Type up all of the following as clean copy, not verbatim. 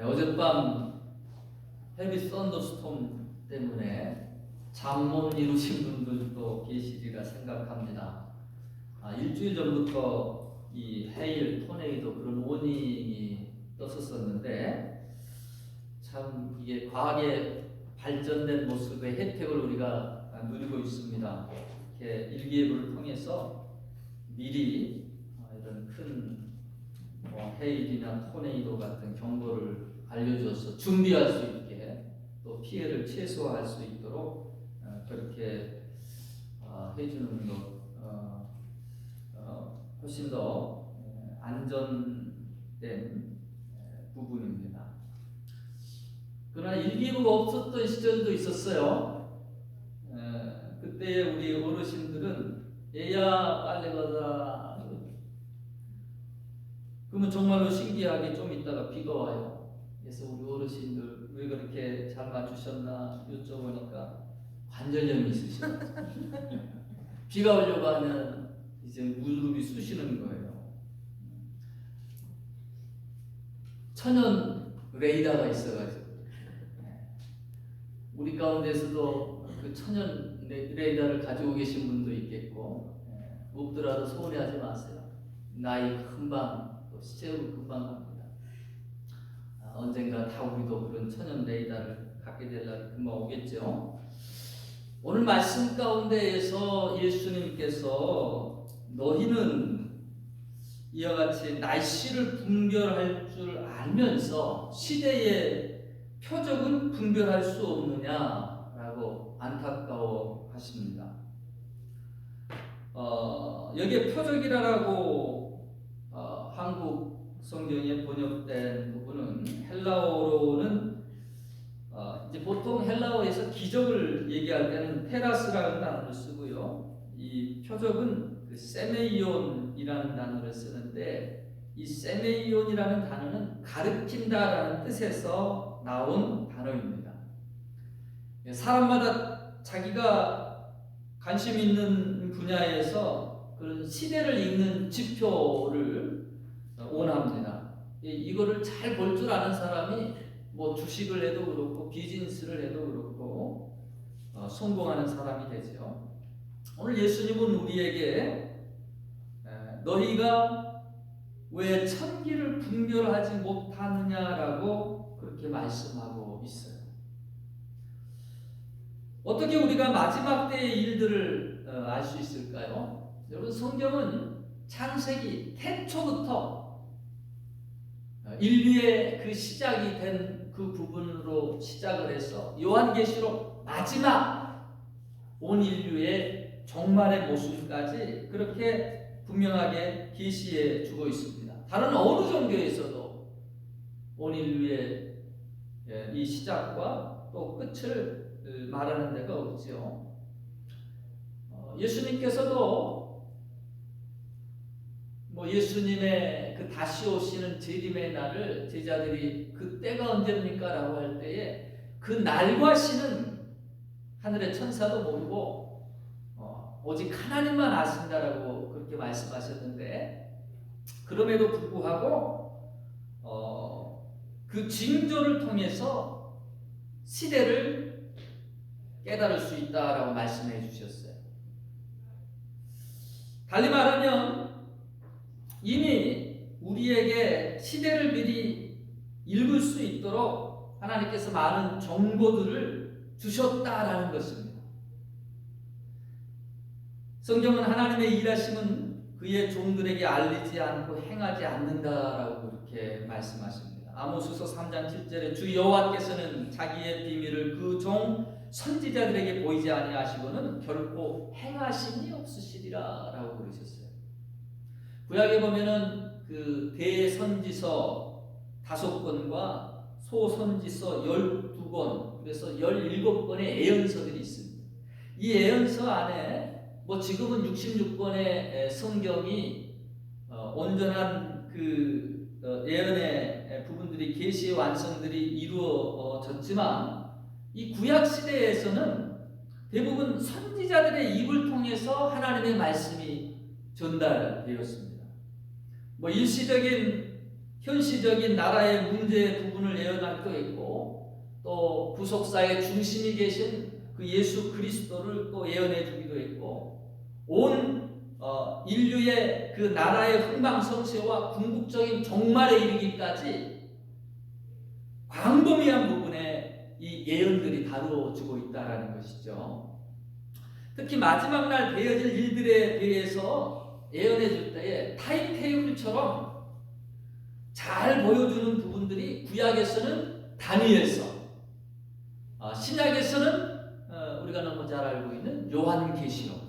어젯밤 헤비 썬더스톰 때문에 잠 못 이루신 분들도 계시리라 생각합니다. 일주일 전부터 이 헤일, 토네이도 그런 워닝이 떴었었는데 참 이게 과학의 발전된 모습의 혜택을 우리가 누리고 있습니다. 이렇게 일기예보를 통해서 미리 이런 큰 헤일이나 토네이도 같은 경보를 알려줘서 준비할 수 있게 또 피해를 최소화할 수 있도록 그렇게 해주는 것 훨씬 더 안전된 부분입니다. 그러나 일기예보가 없었던 시절도 있었어요. 그때 우리 어르신들은 얘야 빨리 가자. 그러면 정말로 신기하게 좀 있다가 비가 와요. 그래서 우리 어르신들 왜 그렇게 잘 맞추셨나 여쭤보니까 관절염이 있으시죠. 비가 오려고 하면 이제 무릎이 쑤시는 거예요. 천연 레이더가 있어가지고 우리 가운데서도 그 천연 레이더를 가지고 계신 분도 있겠고 없더라도 소원해하지 마세요. 나이 금방 시제로 금방 갑니다. 언젠가 다 우리도 그런 천연 레이더를 갖게 될 날이 금방 오겠죠. 오늘 말씀 가운데에서 예수님께서 너희는 이와 같이 날씨를 분별할 줄 알면서 시대의 표적은 분별할 수 없느냐라고 안타까워하십니다. 여기에 표적이라고 한국 성경에 번역된 부분은 헬라어로는 이제 보통 헬라어에서 기적을 얘기할 때는 테라스라는 단어를 쓰고요. 이 표적은 그 세메이온이라는 단어를 쓰는데 이 세메이온이라는 단어는 가르친다라는 뜻에서 나온 단어입니다. 사람마다 자기가 관심 있는 분야에서 그런 시대를 읽는 지표를 원합니다. 이거를 잘 볼 줄 아는 사람이 뭐 주식을 해도 그렇고 비즈니스를 해도 그렇고 성공하는 사람이 되죠. 오늘 예수님은 우리에게 너희가 왜 천기를 분별하지 못하느냐라고 그렇게 말씀하고 있어요. 어떻게 우리가 마지막 때의 일들을 알 수 있을까요? 여러분 성경은 창세기 태초부터 인류의 그 시작이 된 그 부분으로 시작을 해서 요한계시록 마지막 온 인류의 종말의 모습까지 그렇게 분명하게 계시해 주고 있습니다. 다른 어느 종교에서도 온 인류의 이 시작과 또 끝을 말하는 데가 없죠. 예수님께서도 예수님의 그 다시 오시는 재림의 날을 제자들이 그 때가 언제입니까? 라고 할 때에 그 날과 시는 하늘의 천사도 모르고 오직 하나님만 아신다라고 그렇게 말씀하셨는데 그럼에도 불구하고 그 징조를 통해서 시대를 깨달을 수 있다라고 말씀해 주셨어요. 달리 말하면 이미 우리에게 시대를 미리 읽을 수 있도록 하나님께서 많은 정보들을 주셨다라는 것입니다. 성경은 하나님의 일하심은 그의 종들에게 알리지 않고 행하지 않는다라고 그렇게 말씀하십니다. 아모스서 3장 7절에 주 여호와께서는 자기의 비밀을 그 종 선지자들에게 보이지 아니하시고는 결코 행하심이 없으시리라라고 그러셨어요. 구약에 보면은 그 대선지서 5권과 소선지서 12권, 그래서 17권의 애언서들이 있습니다. 이 애언서 안에 지금은 66권의 성경이 온전한 그 예언의 부분들이 계시의 완성들이 이루어졌지만 이 구약 시대에서는 대부분 선지자들의 입을 통해서 하나님의 말씀이 전달되었습니다. 일시적인 현실적인 나라의 문제 부분을 예언할 거 있고, 또 구속사의 중심이 계신 그 예수 그리스도를 또 예언해 주기도 했고, 온 인류의 그 나라의 흥망성쇠와 궁극적인 종말에 이르기까지 광범위한 부분에 이 예언들이 다루어지고 있다는 것이죠. 특히 마지막 날 되어질 일들에 대해서 예언해 줄 때에 타임테이블처럼 잘 보여주는 부분들이 구약에서는 다니엘서, 신약에서는 우리가 너무 잘 알고 있는 요한계시록,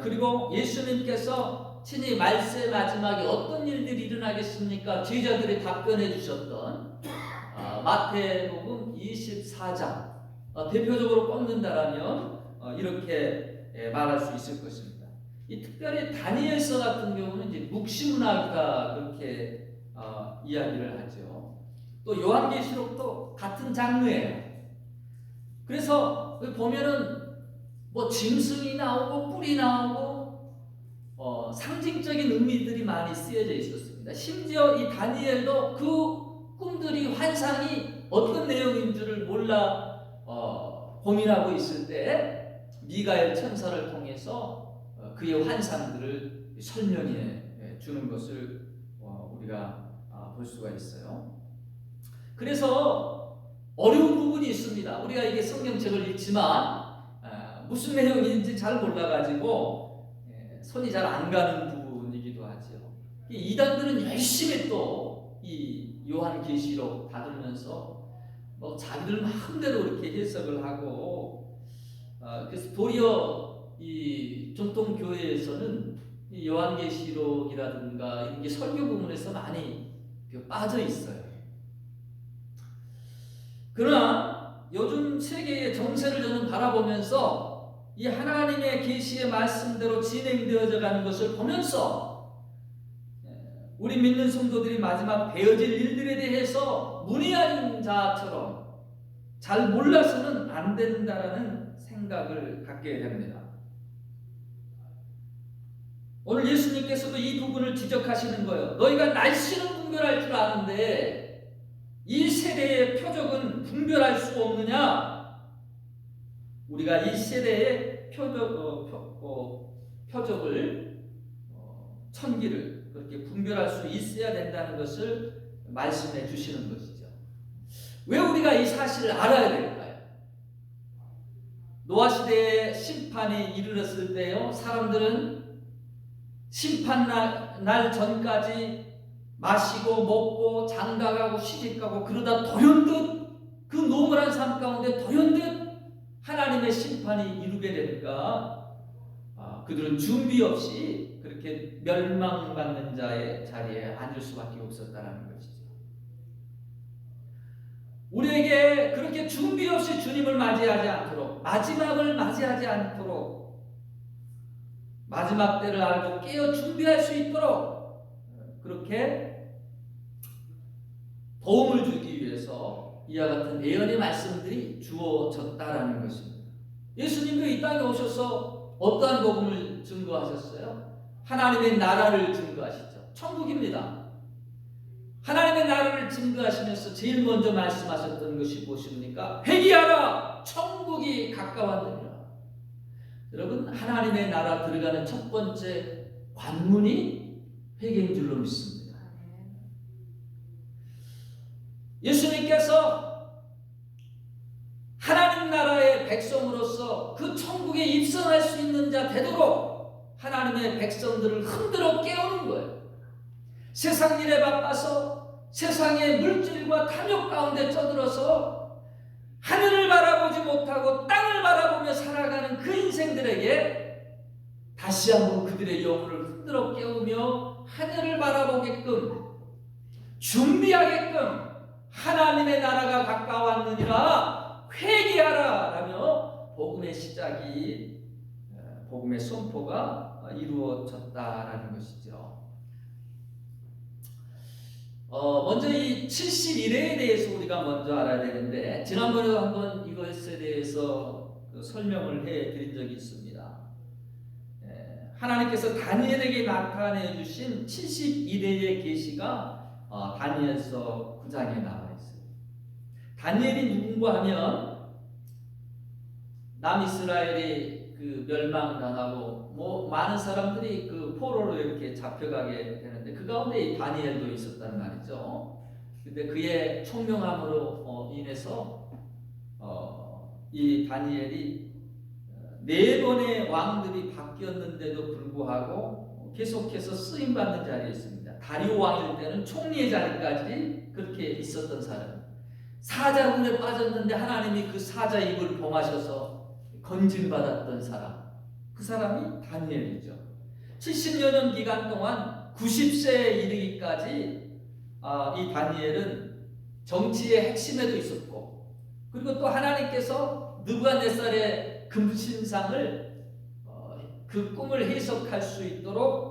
그리고 예수님께서 친히 말세 마지막에 어떤 일들이 일어나겠습니까? 제자들이 답변해 주셨던 마태복음 24장, 대표적으로 꼽는다라면 이렇게 말할 수 있을 것입니다. 이 특별히 다니엘서 같은 경우는 이제 묵시문학이다 그렇게 이야기를 하죠. 또 요한계시록도 같은 장르예요. 그래서 보면은 뭐 짐승이 나오고 뿔이 나오고 상징적인 의미들이 많이 쓰여져 있었습니다. 심지어 이 다니엘도 그 꿈들이 환상이 어떤 내용인 줄을 몰라 고민하고 있을 때 미가엘 천사를 통해서 그의 환상들을 설명해 주는 것을 우리가 볼 수가 있어요. 그래서 어려운 부분이 있습니다. 우리가 이게 성경책을 읽지만 무슨 내용인지 잘 몰라가지고 손이 잘 안 가는 부분이기도 하죠. 이단들은 열심히 또 이 요한계시록 다루면서 뭐 자기들 마음대로 이렇게 해석을 하고, 그래서 도리어 이 정통교회에서는 이 요한계시록이라든가 이런 게 설교 부분에서 많이 빠져 있어요. 그러나 요즘 세계의 정세를 저는 바라보면서 이 하나님의 계시의 말씀대로 진행되어져 가는 것을 보면서 우리 믿는 성도들이 마지막 되어질 일들에 대해서 문의한 자처럼 잘 몰라서는 안 된다라는 생각을 갖게 됩니다. 오늘 예수님께서도 이 부분을 지적하시는 거예요. 너희가 날씨는 분별할 줄 아는데 이 세대의 표적은 분별할 수 없느냐? 우리가 이 세대의 표적을 천기를 그렇게 분별할 수 있어야 된다는 것을 말씀해 주시는 것이죠. 왜 우리가 이 사실을 알아야 될까요? 노아 시대의 심판이 이르렀을 때요, 사람들은 심판 날 전까지 마시고 먹고 장가가고 시집가고 그러다 돌연듯 그 노멀한 삶 가운데 돌연듯 하나님의 심판이 이루게 되니까 그들은 준비 없이 그렇게 멸망받는 자의 자리에 앉을 수밖에 없었다는 것이죠. 우리에게 그렇게 준비 없이 주님을 맞이하지 않도록, 마지막을 맞이하지 않도록, 마지막 때를 알고 깨어 준비할 수 있도록 그렇게 도움을 주기 위해서 이와 같은 예언의 말씀들이 주어졌다라는 것입니다. 예수님도 이 땅에 오셔서 어떠한 복음을 증거하셨어요? 하나님의 나라를 증거하시죠. 천국입니다. 하나님의 나라를 증거하시면서 제일 먼저 말씀하셨던 것이 무엇입니까? 회개하라! 천국이 가까웠느니라. 여러분, 하나님의 나라 들어가는 첫 번째 관문이 회개인 줄로 믿습니다. 예수님께서 하나님 나라의 백성으로서 그 천국에 입성할 수 있는 자 되도록 하나님의 백성들을 흔들어 깨우는 거예요. 세상 일에 바빠서 세상의 물질과 탐욕 가운데 쩌들어서 하늘을 바라보지 못하고 땅을 바라보며 살아가는 그 인생들에게 다시 한번 그들의 영혼을 흔들어 깨우며 하늘을 바라보게끔 준비하게끔 하나님의 나라가 가까웠느니라 회개하라 라며 복음의 시작이, 복음의 선포가 이루어졌다라는 것이죠. 먼저 이 70일에 대해서 우리가 먼저 알아야 되는데, 지난번에도 한번 이것에 대해서 설명을 해 드린 적이 있습니다. 하나님께서 다니엘에게 나타내 주신 70일의 계시가 다니엘서 9장에 나와 있어요. 다니엘이 누군가 하면 남이스라엘이 그 멸망당하고 많은 사람들이 그 포로로 이렇게 잡혀가게 되는데 그 가운데 이 다니엘도 있었단 말이죠. 근데 그의 총명함으로 인해서 이 다니엘이 4번의 왕들이 바뀌었는데도 불구하고 계속해서 쓰임받는 자리에 있습니다. 다리오 왕일 때는 총리의 자리까지 그렇게 있었던 사람. 사자군에 빠졌는데 하나님이 그 사자 입을 봉하셔서 건진받았던 사람. 그 사람이 다니엘이죠. 70여 년 기간 동안 90세에 이르기까지 이 다니엘은 정치의 핵심에도 있었고, 그리고 또 하나님께서 느부갓네살의 금신상을 그 꿈을 해석할 수 있도록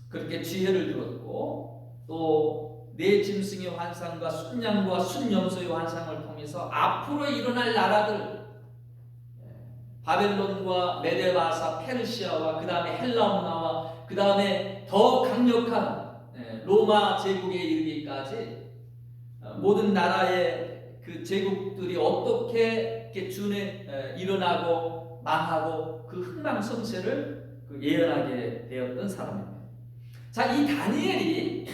그렇게 지혜를 주었고, 또 네 짐승의 환상과 순양과 순염소의 환상을 통해서 앞으로 일어날 나라들, 바벨론과 메데바사, 페르시아와 그 다음에 헬라 문화와 그 다음에 더 강력한 로마 제국에 이르기까지 모든 나라의 그 제국들이 어떻게 일어나고 망하고 그 흥망성쇠를 예언하게 되었던 사람입니다. 자, 이 다니엘이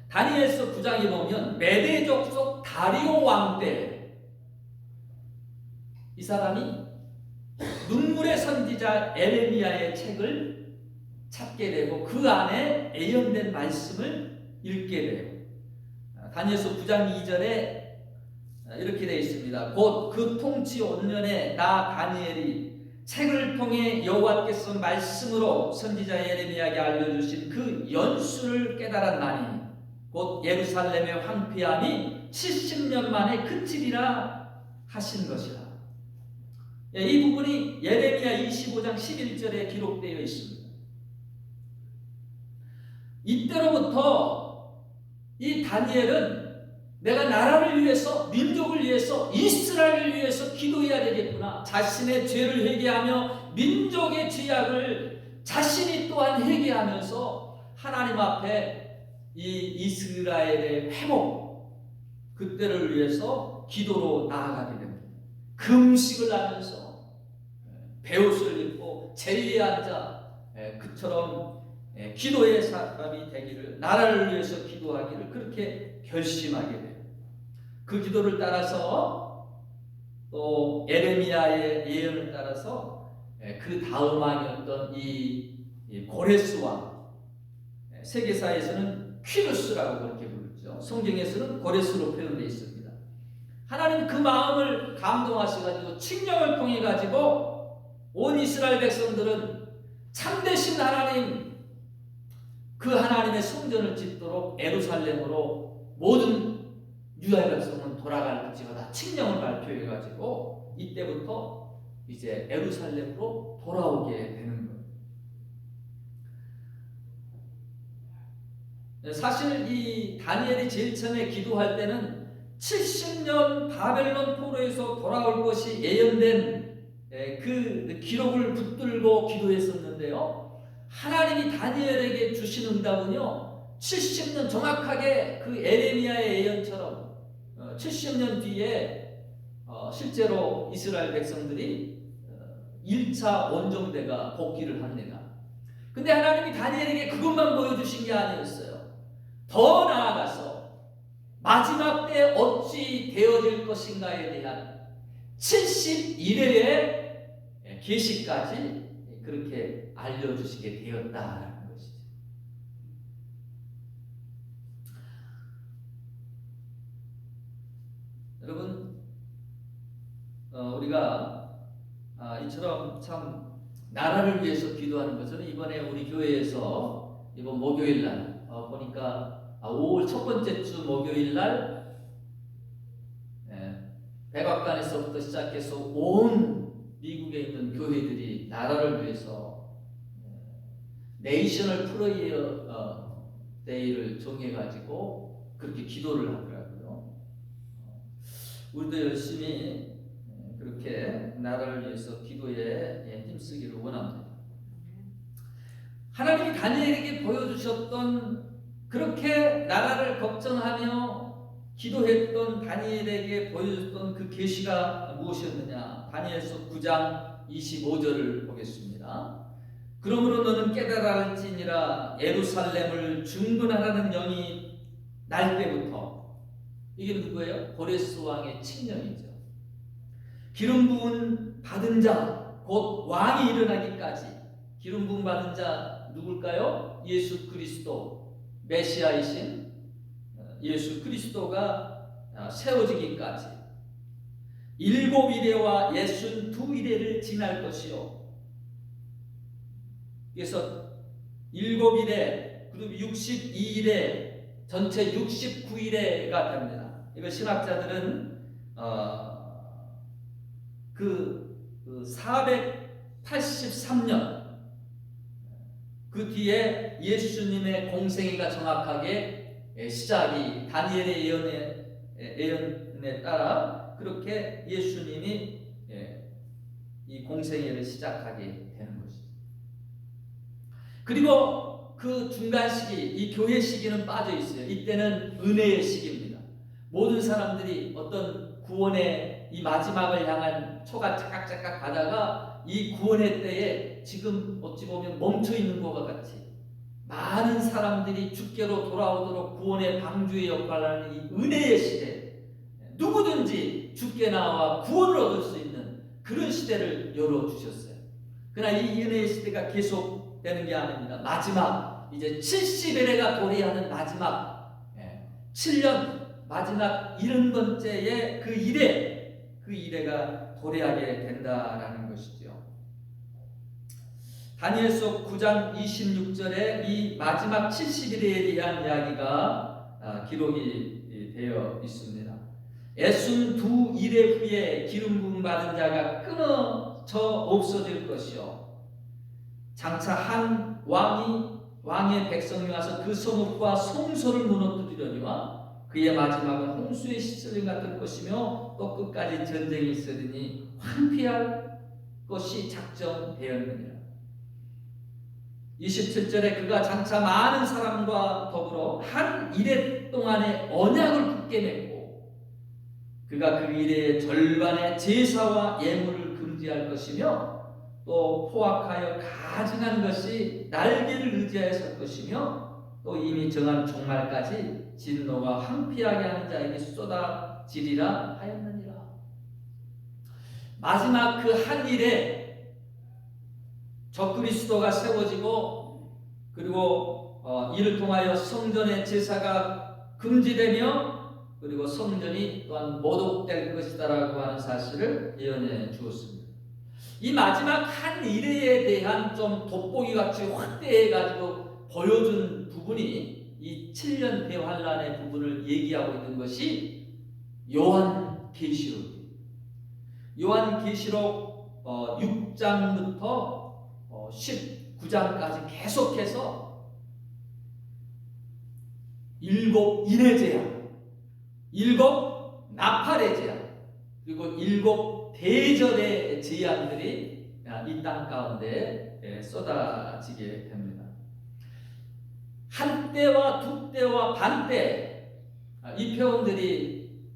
다니엘서 9장에 보면 메대 족속 다리오 왕 때 이 사람이 눈물의 선지자 에레미야의 책을 찾게 되고 그 안에 예언된 말씀을 읽게 돼요. 다니엘서 9장 2절에 이렇게 되어 있습니다. 곧 그 통치 5년에 나 다니엘이 책을 통해 여호와께서 말씀으로 선지자 에레미야에게 알려주신 그 연수를 깨달았나니 곧 예루살렘의 황폐함이 70년 만에 그치리라 하신 것이라. 이 부분이 예레미야 25장 11절에 기록되어 있습니다. 이때로부터 이 다니엘은 내가 나라를 위해서, 민족을 위해서, 이스라엘을 위해서 기도해야 되겠구나. 자신의 죄를 회개하며 민족의 죄악을 자신이 또한 회개하면서 하나님 앞에 이 이스라엘의 회복, 그때를 위해서 기도로 나아가게 됩니다. 금식을 하면서 베옷을 입고 젤리에 앉아 그처럼 기도의 사람이 되기를, 나라를 위해서 기도하기를 그렇게 결심하게 돼요. 그 기도를 따라서 또 에레미야의 예언을 따라서 그 다음 왕이었던 이 고레스 왕, 세계사에서는 퀴루스라고 그렇게 부르죠. 성경에서는 고레스로 표현되어 있습니다. 하나님 그 마음을 감동하셔가지고 칙령을 통해 가지고 온 이스라엘 백성들은 참되신 하나님, 그 하나님의 성전을 짓도록 예루살렘으로 모든 유다 백성은 돌아갈지어다 칙령을 발표해 가지고 이때부터 이제 예루살렘으로 돌아오게 되는 거예요. 사실 이 다니엘이 제일 처음에 기도할 때는 70년 바벨론 포로에서 돌아올 것이 예언된 그 기록을 붙들고 기도했었는데요. 하나님이 다니엘에게 주신 응답은요, 70년 정확하게 그 에레미야의 예언처럼 70년 뒤에 실제로 이스라엘 백성들이 1차 원정대가 복귀를 합니다. 근데 하나님이 다니엘에게 그것만 보여주신 게 아니었어요. 더 나아가서 마지막 때 어찌 되어질 것인가에 대한 71회의 계시까지 그렇게 알려주시게 되었다라는 것이죠. 여러분, 우리가 이처럼 참 나라를 위해서 기도하는 것은 이번에 우리 교회에서 이번 목요일 날 보니까 5월 첫 번째 주 목요일 날 백악관에서부터 시작해서 온 미국에 있는 교회들이 나라를 위해서 네이셔널 프레이어 데이를 정해가지고 그렇게 기도를 하더라고요. 우리도 열심히 그렇게 나라를 위해서 기도에 힘쓰기를 원합니다. 하나님이 다니엘에게 보여주셨던 그렇게 나라를 걱정하며 기도했던 다니엘에게 보여줬던 그 계시가 무엇이었느냐? 다니엘서 9장 25절을 보겠습니다. 그러므로 너는 깨달아 할지니라 예루살렘을 중건하라는 영이 날 때부터, 이게 누구예요? 고레스 왕의 친령이죠. 기름 부은 받은 자, 곧 왕이 일어나기까지. 기름 부은 받은 자 누굴까요? 예수 그리스도, 메시아이신 예수 그리스도가 세워지기까지 7일에와 62일에를 지날 것이요. 그래서 7일에 그리고 62일에 전체 69일에가 됩니다. 이거 신학자들은 그 483년 그 뒤에 예수님의 공생애가 정확하게 시작이 다니엘의 예언에 따라 그렇게 예수님이 이 공생애를 시작하게 되는 것이죠. 그리고 그 중간 시기, 이 교회 시기는 빠져 있어요. 이때는 은혜의 시기입니다. 모든 사람들이 어떤 구원의 이 마지막을 향한 초가 짝깍짝깍 가다가 이 구원의 때에 지금 어찌 보면 멈춰 있는 것과 같이 많은 사람들이 주께로 돌아오도록 구원의 방주의 역할을 하는 이 은혜의 시대, 누구든지 주께 나와 구원을 얻을 수 있는 그런 시대를 열어주셨어요. 그러나 이 은혜의 시대가 계속되는 게 아닙니다. 마지막 이제 70일에가 도래하는 마지막 7년 마지막 70번째의 그 일회가 도래하게 된다라는 것이죠. 다니엘서 9장 26절에 이 마지막 70일에 대한 이야기가 기록이 되어 있습니다. 62일의 후에 기름 부음 받은 자가 끊어져 없어질 것이요, 장차 한 왕의 백성이 와서 그 성읍과 성소를 무너뜨리려니와 그의 마지막은 홍수의 시절이 같을 것이며 또 끝까지 전쟁이 있으리니 황폐할 것이 작정되었느니라. 27절에 그가 장차 많은 사람과 더불어 한 일해 동안의 언약을 굳게 맺고 그가 그 일의 절반의 제사와 예물을 금지할 것이며 또 포악하여 가증한 것이 날개를 의지하여 설 것이며 또 이미 정한 종말까지 진노가 황폐하게 하는 자에게 쏟아지리라 하였느니라. 마지막 그 한 일에 적그리스도가 세워지고 그리고 이를 통하여 성전의 제사가 금지되며 그리고 성전이 또한 모독될 것이다라고 하는 사실을 예언해 주었습니다. 이 마지막 한 일회에 대한 좀 돋보기 같이 확대해 가지고 보여준 부분이 이 7년 대환란의 부분을 얘기하고 있는 것이 요한계시록입니다. 요한계시록 6장부터 19장까지 계속해서 7 인의 재앙, 7 나팔의 재앙, 그리고 7 대절의 재앙들이 이 땅 가운데 쏟아지게 됩니다. 한때와 두때와 반때, 이 표현들이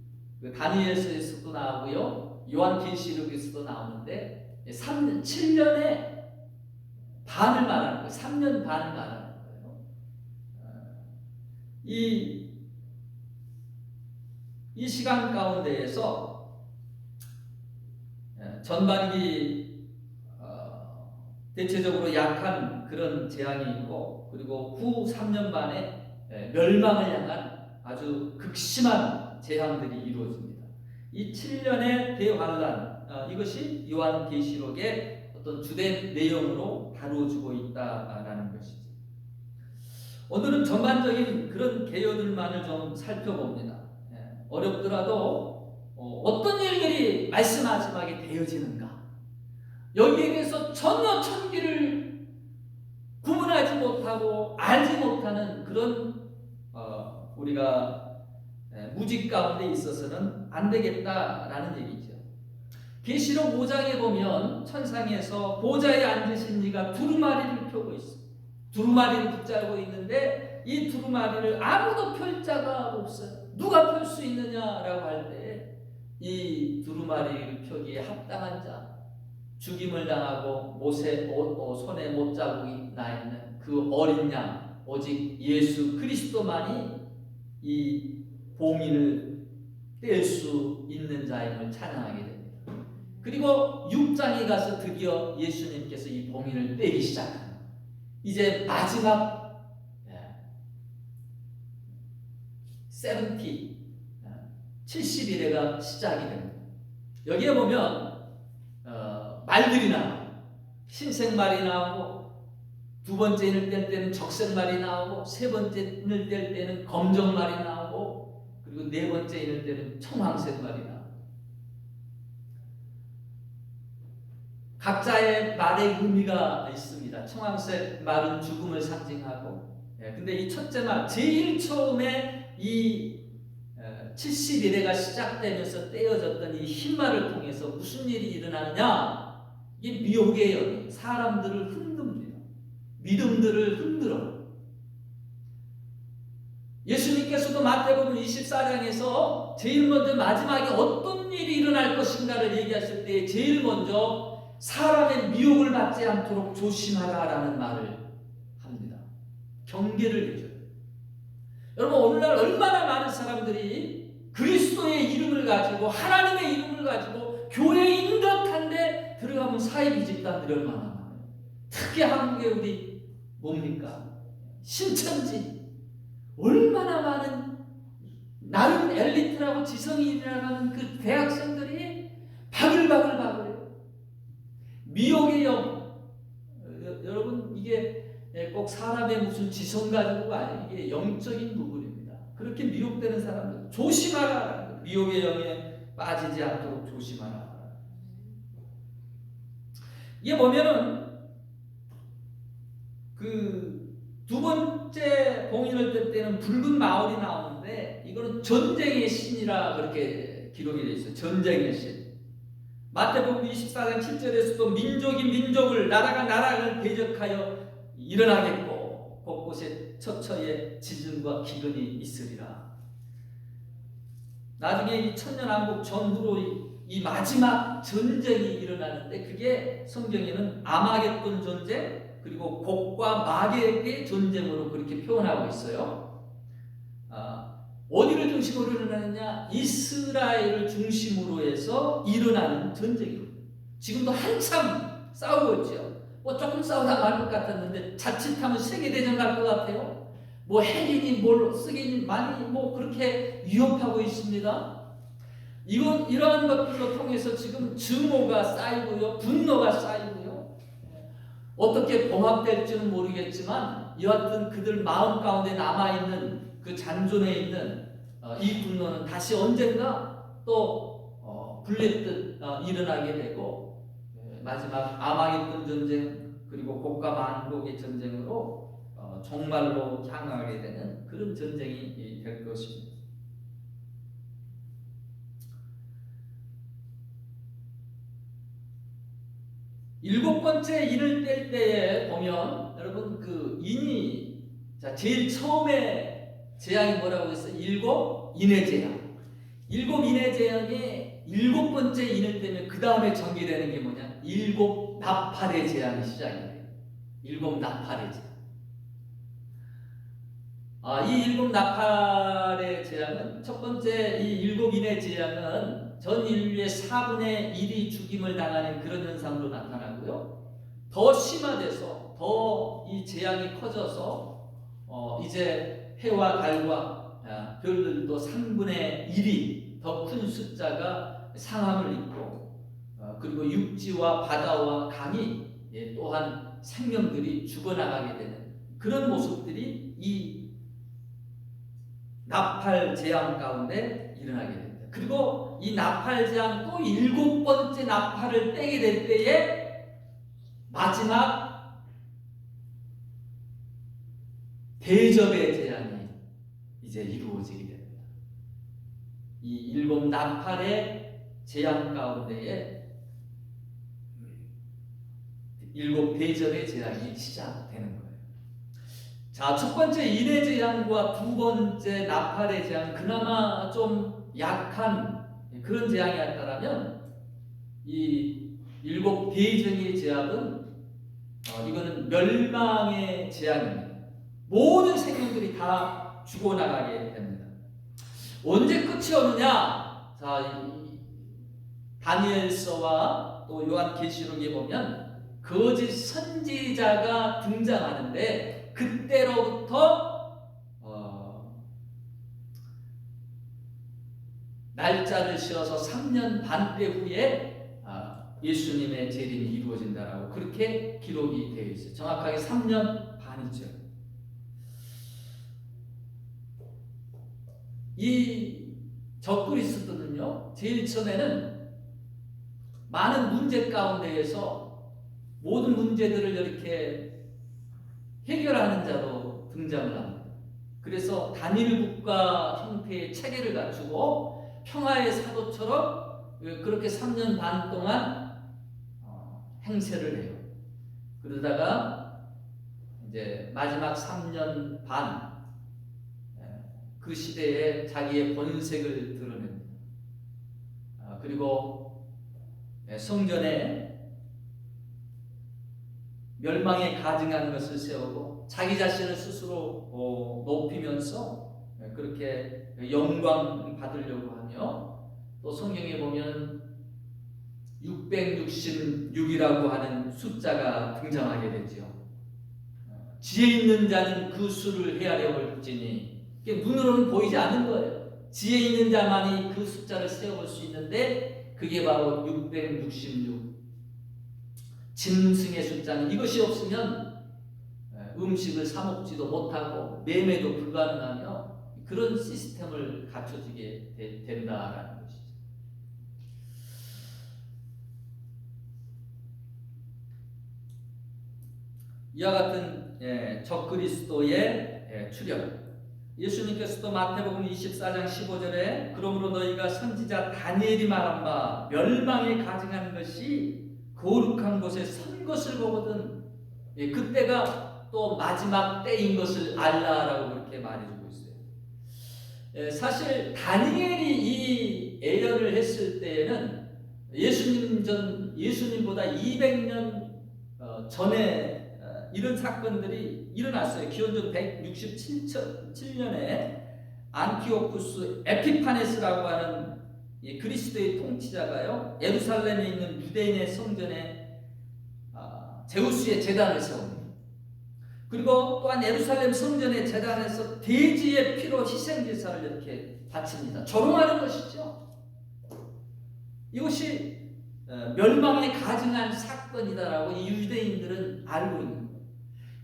다니엘서에서도 나오고요, 요한계시록에서도 나오는데 7년의 반을 말하는 거예요. 3년 반을 말하는 거예요. 이 시간 가운데에서 전반기 대체적으로 약한 그런 재앙이 있고 그리고 후 3년 반에 멸망을 향한 아주 극심한 재앙들이 이루어집니다. 이 7년의 대환란, 이것이 요한계시록의 어떤 주된 내용으로 다루어지고 있다라는 것이죠. 오늘은 전반적인 그런 개요들만을 좀 살펴봅니다. 어렵더라도 어떤 일들이 말씀 마지막에 되어지는가, 여기에 대해서 전혀 천기를 구분하지 못하고 알지 못하는 그런 우리가 무직 가운데 있어서는 안 되겠다라는 얘기죠. 계시록 5장에 보면 천상에서 보좌에 앉으신 이가 두루마리를 펴고 있습니다. 두루마리를 붙잡고 있는데 이 두루마리를 아무도 펼 자가 없어요. 누가 펼 수 있느냐라고 할 때 이 두루마리를 펴기에 합당한 자, 죽임을 당하고 손에 못자국이 나 있는 그 어린 양, 오직 예수 그리스도만이 이 봉인을 뗄 수 있는 자임을 찬양하게 됩니다. 그리고 6장에 가서 드디어 예수님께서 이 봉인을 떼기 시작합니다. 이제 마지막 70일에가 시작이 됩니다. 여기에 보면 말들이 나와요. 흰색말이 나오고, 두 번째 인을 뗄 때는 적색말이 나오고, 세 번째 인을 뗄 때는 검정말이 나오고, 그리고 네 번째 인을 때는 청황색말이 나오고, 각자의 말의 의미가 있습니다. 청황색 말은 죽음을 상징하고, 근데 이 첫째 말, 제일 처음에 이 70일에가 시작되면서 떼어졌던 이 흰말을 통해서 무슨 일이 일어나느냐? 이게 미혹의 영이 사람들을 흔듭니다. 믿음들을 흔들어. 예수님께서도 마태복음 24장에서 제일 먼저 마지막에 어떤 일이 일어날 것인가를 얘기하실 때 제일 먼저 사람의 미혹을 받지 않도록 조심하라라는 말을 합니다. 경계를 해줘요. 여러분, 오늘날 얼마나 많은 사람들이 그리스도의 이름을 가지고, 하나님의 이름을 가지고 교회인 듯한데 들어가면 사이비 집단들이 얼마나 많아요. 특히 한국에 우리 뭡니까? 신천지. 얼마나 많은 나름 엘리트라고 지성이 일어나는 그 대학생들이 바글바글바글해요. 미혹의 영. 여러분, 이게 꼭 사람의 무슨 지성 가지고가 아니에요. 이게 영적인 부분입니다. 그렇게 미혹되는 사람들 조심하라. 미혹의 영에 빠지지 않도록 조심하라. 이게 보면은 그 두 번째 봉인을 뗄 때는 붉은 마을이 나오는데, 이거는 전쟁의 신이라 그렇게 기록이 되어 있어요. 전쟁의 신. 마태복음 24장 7절에서도 민족이 민족을, 나라가 나라를 대적하여 일어나겠고 곳곳에 처처에 지진과 기근이 있으리라. 나중에 이 천년왕국 전후로 이 마지막 전쟁이 일어나는데, 그게 성경에는 아마겟돈 전쟁, 그리고 곡과 마개의 전쟁으로 그렇게 표현하고 있어요. 어디를 중심으로 일어나느냐? 이스라엘을 중심으로 해서 일어나는 전쟁입니다. 지금도 한참 싸우고 있죠. 조금 싸우다 말 것 같았는데 자칫하면 세계대전 갈 것 같아요. 핵이니 뭘 쓰기니 많이 그렇게 위협하고 있습니다. 이러한 것들로 통해서 지금 증오가 쌓이고요, 분노가 쌓이고요. 어떻게 봉합될지는 모르겠지만 여하튼 그들 마음 가운데 남아있는 그 잔존에 있는 이 분노는 다시 언젠가 또 불렸듯 일어나게 되고, 마지막 아마겟돈 전쟁 그리고 곡과 만곡의 전쟁으로 종말로 향하게 되는 그런 전쟁이 될 것입니다. 일곱 번째 인을 뗄 때에 보면 여러분 그 인이 제일 처음에 재앙이 뭐라고 했어요? 일곱 인의 재앙. 일곱 인의 재앙에 일곱 번째 인을 떼면 그 다음에 전개되는 게 뭐냐? 일곱 나팔의 재앙이 시작이 돼요. 일곱 나팔의 재앙. 이 일곱 나팔의 재앙은, 첫 번째 이 일곱 인의 재앙은 전 인류의 4분의 1이 죽임을 당하는 그런 현상으로 나타나고요. 더 심화돼서 더 이 재앙이 커져서 이제 해와 달과 별들도 3분의 1이 더 큰 숫자가 상함을 입고, 그리고 육지와 바다와 강이 또한 생명들이 죽어나가게 되는 그런 모습들이 이 나팔 재앙 가운데 일어나게 됩니다. 그리고 이 나팔 재앙 또 일곱 번째 나팔을 떼게 될 때에 마지막 대접의 재앙이 이제 이루어지게 됩니다. 이 일곱 나팔의 재앙 가운데에 일곱 대접의 재앙이 시작되는 거예요. 자, 첫 번째 인해 재앙과 두 번째 나팔의 재앙, 그나마 좀 약한 그런 재앙이었다라면 이 일곱 대정의 재앙은 이거는 멸망의 재앙입니다. 모든 생명들이 다 죽어나가게 됩니다. 언제 끝이 오느냐? 자, 다니엘서와 또 요한계시록에 보면 거짓 선지자가 등장하는데 그때로부터 날짜를 세워서 3년 반때 후에 예수님의 재림이 이루어진다라고 그렇게 기록이 되어 있어요. 정확하게 3년 반이죠. 이 적그리스도는요, 제일 처음에는 많은 문제 가운데에서 모든 문제들을 이렇게 해결하는 자로 등장을 합니다. 그래서 단일 국가 형태의 체계를 갖추고 평화의 사도처럼 그렇게 3년 반 동안 행세를 해요. 그러다가 이제 마지막 3년 반 그 시대에 자기의 본색을 드러냅니다. 그리고 성전에 멸망에 가증한 것을 세우고 자기 자신을 스스로 높이면서 그렇게 영광 받으려고 하며, 또 성경에 보면 666이라고 하는 숫자가 등장하게 되죠. 지혜 있는 자는 그 수를 헤아려 볼지니, 눈으로는 보이지 않는 거예요. 지혜 있는 자만이 그 숫자를 세워볼 수 있는데 그게 바로 666. 짐승의 숫자는 이것이 없으면 음식을 사 먹지도 못하고 매매도 불가능하며 그런 시스템을 갖춰지게 된다라는 것이죠. 이와 같은 적그리스도의 출현, 예수님께서도 마태복음 24장 15절에 그러므로 너희가 선지자 다니엘이 말한 바 멸망에 가증한 것이 거룩한 곳에 선 것을 보거든 그때가 또 마지막 때인 것을 알라라고 그렇게 말해주고 있어요. 사실 다니엘이 이 예언을 했을 때에는 예수님보다 200년 전에 이런 사건들이 일어났어요. 기원전 167년에 안티오쿠스 에피파네스라고 하는 그리스도의 통치자가요, 예루살렘에 있는 유대인의 성전에 제우스의 제단을 세웁니다. 그리고 또한 예루살렘 성전의 제단에서 돼지의 피로 희생제사를 이렇게 바칩니다. 조롱하는 것이죠. 이것이 멸망에 가증한 사건이다라고 이 유대인들은 알고 있는 거예요.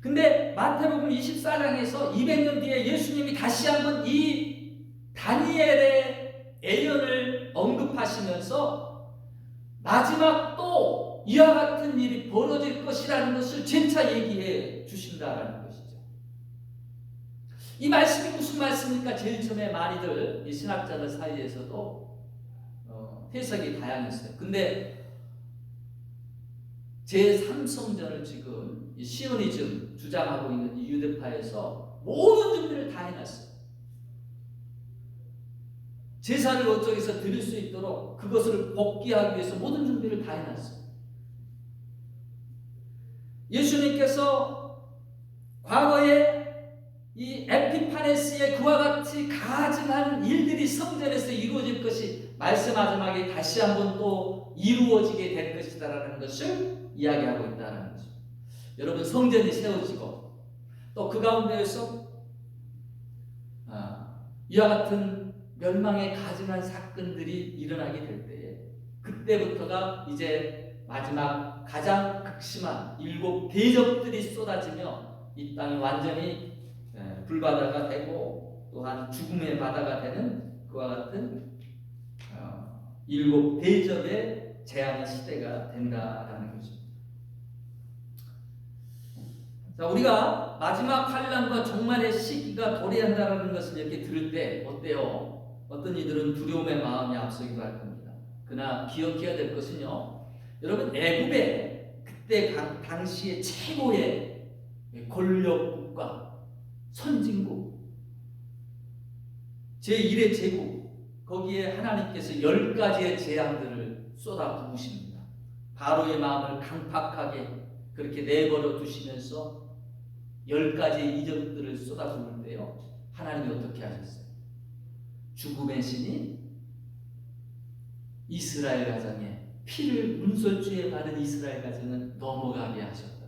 근데 마태복음 24장에서 200년 뒤에 예수님이 다시 한번 이 다니엘의 예언을 언급하시면서 마지막 또 이와 같은 일이 벌어질 것이라는 것을 재차 얘기해 주신다라는 것이죠. 이 말씀이 무슨 말씀입니까? 제일 처음에 많이들 이 신학자들 사이에서도 해석이 다양했어요. 근데 제3성전을 지금 이 시오니즘 주장하고 있는 이 유대파에서 모든 준비를 다 해놨어요. 제사를 어쩌기서 드릴 수 있도록 그것을 복귀하기 위해서 모든 준비를 다 해놨어요. 예수님께서 과거에 이 에피파네스의 그와 같이 가증한 일들이 성전에서 이루어질 것이 말씀 마지막에 다시 한번 또 이루어지게 될 것이다라는 것을 이야기하고 있다는 거죠. 여러분, 성전이 세워지고 또 그 가운데에서 이와 같은 멸망에 가증한 사건들이 일어나게 될 때에 그때부터가 이제 마지막 가장 극심한 7 대접들이 쏟아지며 이 땅이 완전히 불바다가 되고 또한 죽음의 바다가 되는 그와 같은 7 대접의 재앙의 시대가 된다라는 거죠. 자, 우리가 마지막 환난과 종말의 시기가 도래한다라는 것을 이렇게 들을 때 어때요? 어떤 이들은 두려움의 마음이 앞서기도 할 겁니다. 그러나 기억해야 될 것은요, 여러분, 애굽의 그때 당시의 최고의 권력 국가, 선진국, 제1의 제국, 거기에 하나님께서 10가지의 재앙들을 쏟아 부으십니다. 바로의 마음을 강팍하게 그렇게 내버려 두시면서 10가지의 이적들을 쏟아 부을 때요, 하나님이 어떻게 하셨어요? 죽음의 신이 이스라엘 가정에, 피를 문설주에 바른 이스라엘 가정은 넘어가게 하셨더라.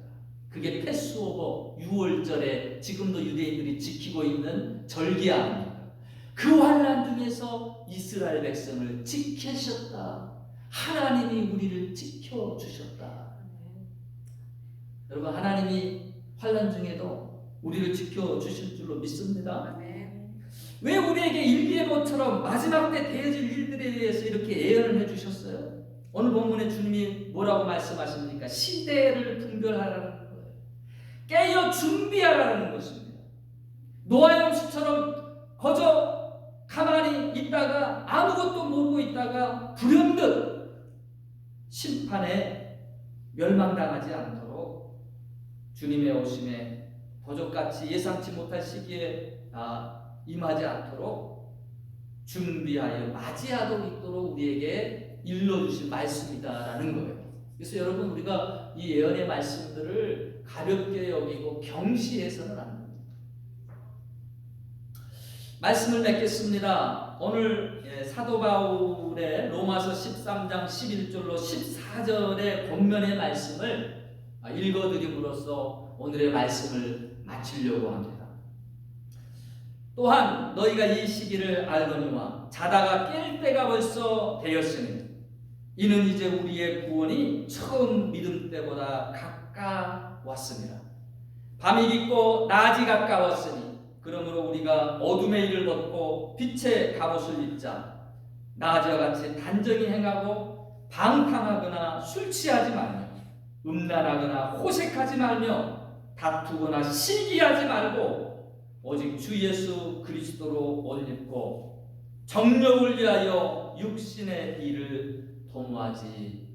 그게 패스오버 6월절에 지금도 유대인들이 지키고 있는 절기 아닙니까? 그 환난 중에서 이스라엘 백성을 지키셨다. 하나님이 우리를 지켜주셨다. 여러분, 하나님이 환난 중에도 우리를 지켜주실 줄로 믿습니다. 왜 우리에게 일기예보처럼 마지막 때 되어질 일들에 대해서 이렇게 예언을 해주셨어요? 오늘 본문에 주님이 뭐라고 말씀하십니까? 시대를 분별하라는 거예요. 깨어 준비하라는 것입니다. 노아 형수처럼 거저 가만히 있다가 아무것도 모르고 있다가 불현듯 심판에 멸망당하지 않도록 주님의 오심에 도적같이 예상치 못할 시기에 임하지 않도록 준비하여 맞이하도록 있도록 우리에게 일러주신 말씀이다라는 거예요. 그래서 여러분, 우리가 이 예언의 말씀들을 가볍게 여기고 경시해서는 안 됩니다. 말씀을 맺겠습니다. 오늘 사도 바울의 로마서 13장 11절로 14절의 본면의 말씀을 읽어드림으로써 오늘의 말씀을 마치려고 합니다. 또한 너희가 이 시기를 알거니와 자다가 깰 때가 벌써 되었으니 이는 이제 우리의 구원이 처음 믿음 때보다 가까웠습니다. 밤이 깊고 낮이 가까웠으니 그러므로 우리가 어둠의 일을 벗고 빛의 갑옷을 입자. 낮과 같이 단정히 행하고 방탕하거나 술 취하지 말며 음란하거나 호색하지 말며 다투거나 시기하지 말고 오직 주 예수 그리스도로 옷 입고 정욕을 위하여 육신의 일을 도모하지